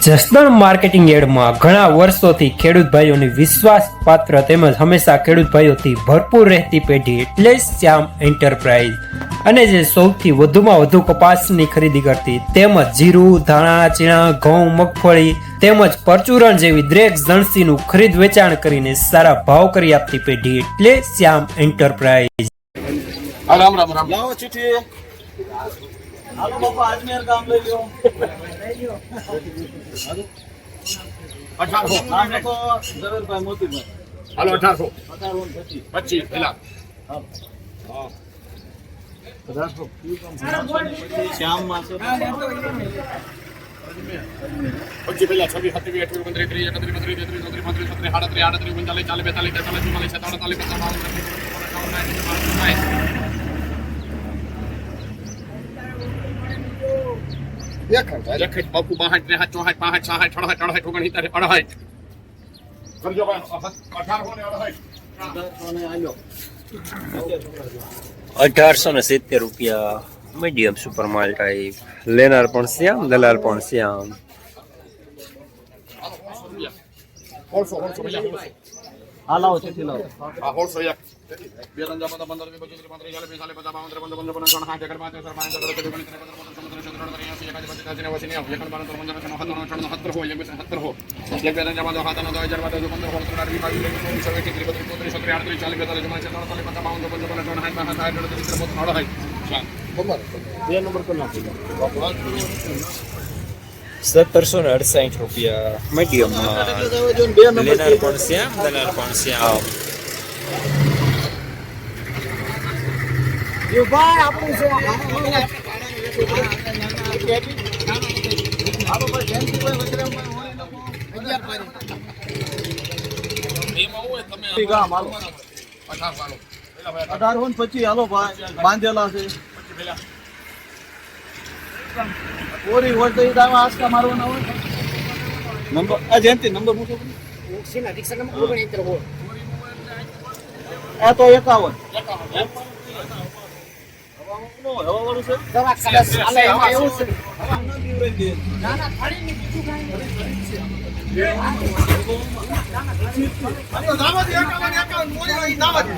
Jasdan marketing યાર્ડમાં ઘણા વર્ષોથી ખેડૂત ભાઈઓની વિશ્વાસપાત્ર તેમજ હંમેશા ખેડૂત ભાઈઓથી ભરપૂર રહેતી પેઢી એટલે શ્યામ એન્ટરપ્રાઇઝ, અને જે સૌથી વધુમાં વધુ કપાસની ખરીદી કરતી તેમજ જીરું, ધાણા, ચીણા, ઘઉં, મગફળી તેમજ પરચુરણ જેવી દરેક જણસીનું ખરીદ વેચાણ કરીને સારા ભાવ કરી આપતી પેઢી એટલે શ્યામ એન્ટરપ્રાઇઝ। રામ રામ રામ લાવો ચીઠી હાલો બાપા અજમેર ગામ લઈ લ્યો 1800 નામ લખો ઝવેરભાઈ મોતીભાઈ હાલો 1825 પેલા હા 1800 શ્યામ માં છે પછી પેલા 26 27 28 29 30 31 32 33 34 35 38 39 40 બાપુ 62 64 65 66 68 69 68 કરજો ભાઈ 1800 ને 1870 રૂપિયા મીડિયમ સુપર માલ ટાઈપ। લેનાર પણ શ્યામ, દલાલ પણ શ્યામ। 1600 હા લાવો ચેથી લાવો હા 1601 બે રંજામાં 15 25 35 40 50 1768 રૂપિયા મીડિયમ માલ। લેનાર પણ શ્યામ, દલાલ પણ શ્યામ। यो भाई આપણું છે આવો ભાઈ જેન્ટી ભાઈ વજરામાં હોય લોકો 11 પારી એમાં હોય તમે ગામ હાલો 18 હાલો પેલા ભાઈ 18 ને 25 હાલો ભાઈ બાંધેલા છે પછી પેલા ઓરી હોય તો દાવા આસકા મારવાના હોય નંબર આ જેન્ટી નંબર મૂકો ઓક્સિના રિક્ષા નંબર કોણ ઇન્ટર હો આ તો 51 હવાવાળું છે દવા ખાસ આલે એમાં એવું છે હવા ન દીવરે ના ના થાળી ની બીજું કાઈ નથી આ દાવા દે 51 મોઈ દાવા દે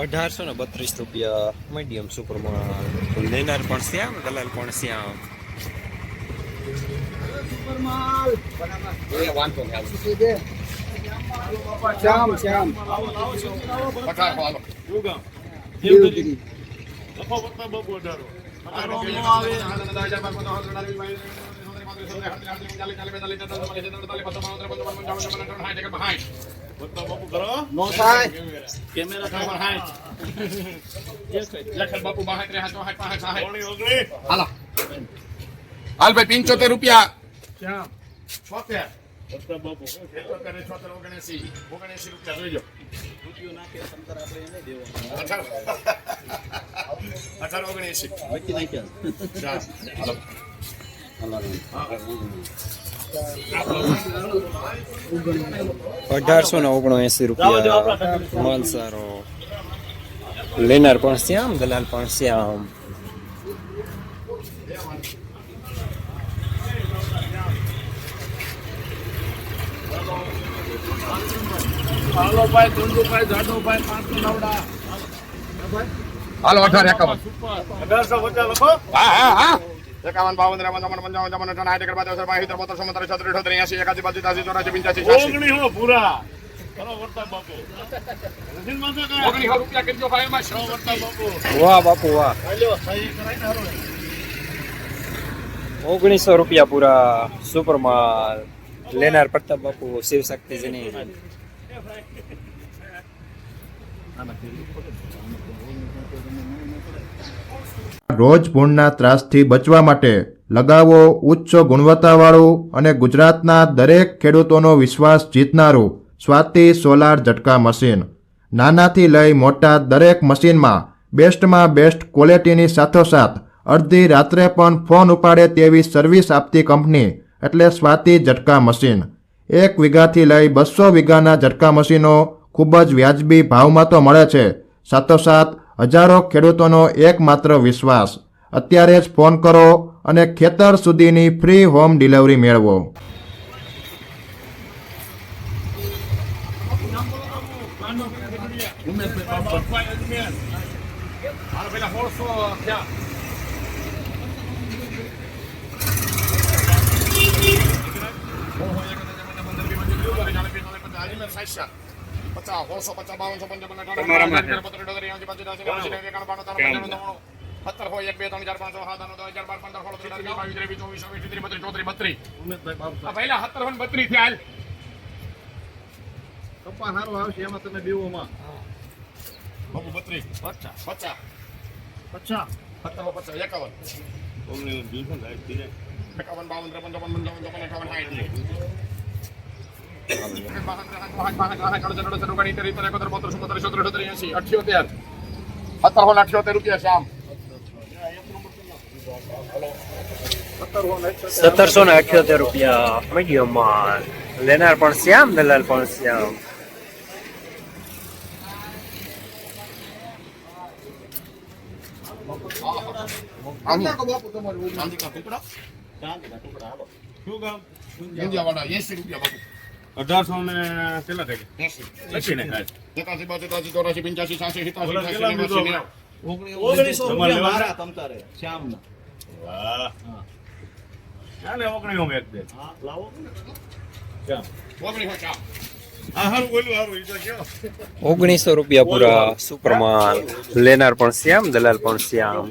અઢારસો ને 32 રૂપિયા મીડિયમ સુપર માલ। લેનાર પણ શ્યામ, દલાલ પણ શ્યામ। સુપર માલ બરાબર એ વાંધો ન આવે સીધે શ્યામ શ્યામ આવો લાવો સીધી લાવો 18 હાલો યુગમ દેવગીરી લખો પત્તા બબુ 18 આવે નો થાય કેમેરા નંબર 60 લખન બાપુ 62 હાલો હાલ ભાઈ 75 રૂપિયા શ્યામ 76 પત્તા બાપુ 76 રૂપિયા જોઈજો રૂપિયો નાખે સંતર આપણે એને દેવાનો 18 19 વચ્ચે નાખ્યા હાલો 1879 રૂપિયા માલ સારો। લેનાર પણ શ્યામ, દલાલ પણ શ્યામ। હાલો ભાઈ ચંદુભાઈ જાડુભાઈ 500 નવડા હાલો 18 51 1850 લખો હા હા હા 51 52 53 55 58 59 60 61 62 63 64 65 80 પૂરા કરો વર્તા બાપુ રસીદ માં તો કઈ 19 રૂપિયા કરજો ભાઈ માં શો વર્તા બાપુ વાહ બાપુ વાહ। હાલો સહી કરાઈને હાલો 1900 રૂપિયા પૂરા સુપર માલ। લેનાર પ્રતાપ બાપુ, શિવ શક્તિ જની। રોજ ભૂણના ત્રાસથી બચવા માટે લગાવો ઉચ્ચ ગુણવત્તાવાળું અને ગુજરાતના દરેક ખેડૂતોનો વિશ્વાસ જીતનારું સ્વાતિ સોલાર ઝટકા મશીન। નાનાથી લઈ મોટા દરેક મશીનમાં બેસ્ટમાં બેસ્ટ ક્વોલિટીની સાથોસાથ અડધી રાત્રે પણ ફોન ઉપાડે તેવી સર્વિસ આપતી કંપની એટલે સ્વાતિ ઝટકા મશીન. 1 વીઘાથી લઈ 200 વીઘાના ઝટકા મશીનો ખૂબ જ વ્યાજબી ભાવમાં તો મળે છે. સાથોસાથ હજારો ખેડૂતોનો એકમાત્ર વિશ્વાસ. અત્યારે જ ફોન કરો અને ખેતર સુધીની ફ્રી હોમ ડિલિવરી મેળવો. પેલા 1600 થયા. રૂપિયા શ્યામ 1778 રૂપિયા મીડિયમ માલ. લેનાર પણ શ્યામ, દલાલ પણ શ્યામ. શું કામ? 80 રૂપિયા બાપુ. 1800 ને કેટલા થઈ ગયા? 80 ને ખાય. 81 82 83 84 85 86 87 1900 રૂપિયા મારા તમ તારે શ્યામના. વાહ. ચાલે ઓગણીઓ મેક દે. હા લાવો શ્યામ. ઓગણીઓ શ્યામ. આ હારું બોલ્યું હારું ઈ તો કયો. 1900 રૂપિયા પૂરા સુપરમાલ. લેનાર પણ શ્યામ, દલાલ પણ શ્યામ.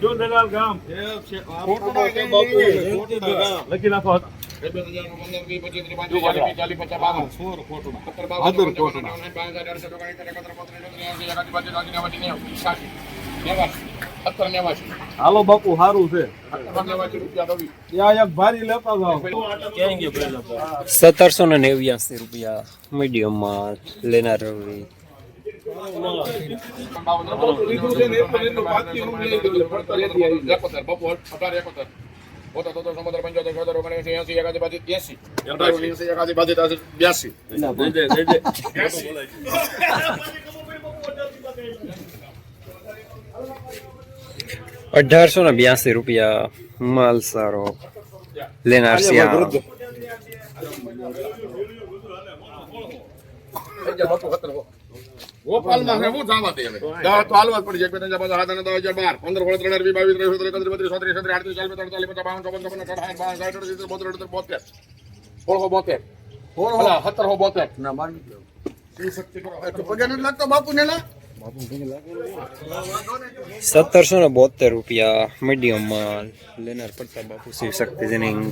જો દલાલ ગામ લખી નાખો. હાલો બાપુ સારું છે. ત્યાં એક ભારી લેતા જાઓ. 1789 રૂપિયા મીડિયમ માલ. લેનાર રવિ. ₹1882 માલ સારો. લેનાર શ્યામ. ગોપાલમાં છે, હું જવા દે હવે. દવા તો હાલવા જ પડી જાય. 5 5 7 10 12 15 16 13 22 23 24 31 32 33 38 40 45 ₹1772 રૂપિયા મીડિયમ માલ. લેનાર પડતા બાપુ શિવ શક્તિ જનિંગ.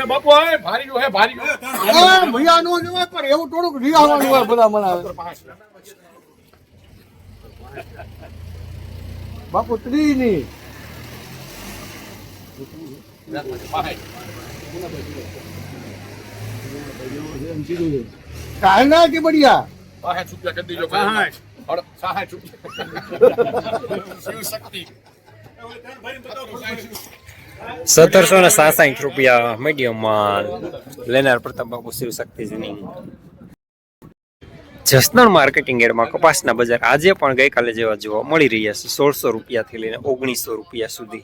બાપુ ભારી જો હે ભારી ભૈયા નો જવાય પણ એવું થોડુંક રિયાવાનું હોય બધા મનાવે. બાપુ 30 ની કાંઈ ના કે બઢિયા 60 રૂપિયા કરી દીજો. 60 શિવ શક્તિ. 1767 રૂપિયા મીડિયમ માલ. લેનાર પ્રતાપ બાપુ શિવ શક્તિ જનિંગ. જસદણ માર્કેટિંગ યાર્ડમાં કપાસના બજાર આજે પણ ગઈકાલે જેવા જોવા મળી રહ્યા છે 1600 રૂપિયાથી લઈને 1900 રૂપિયા સુધી।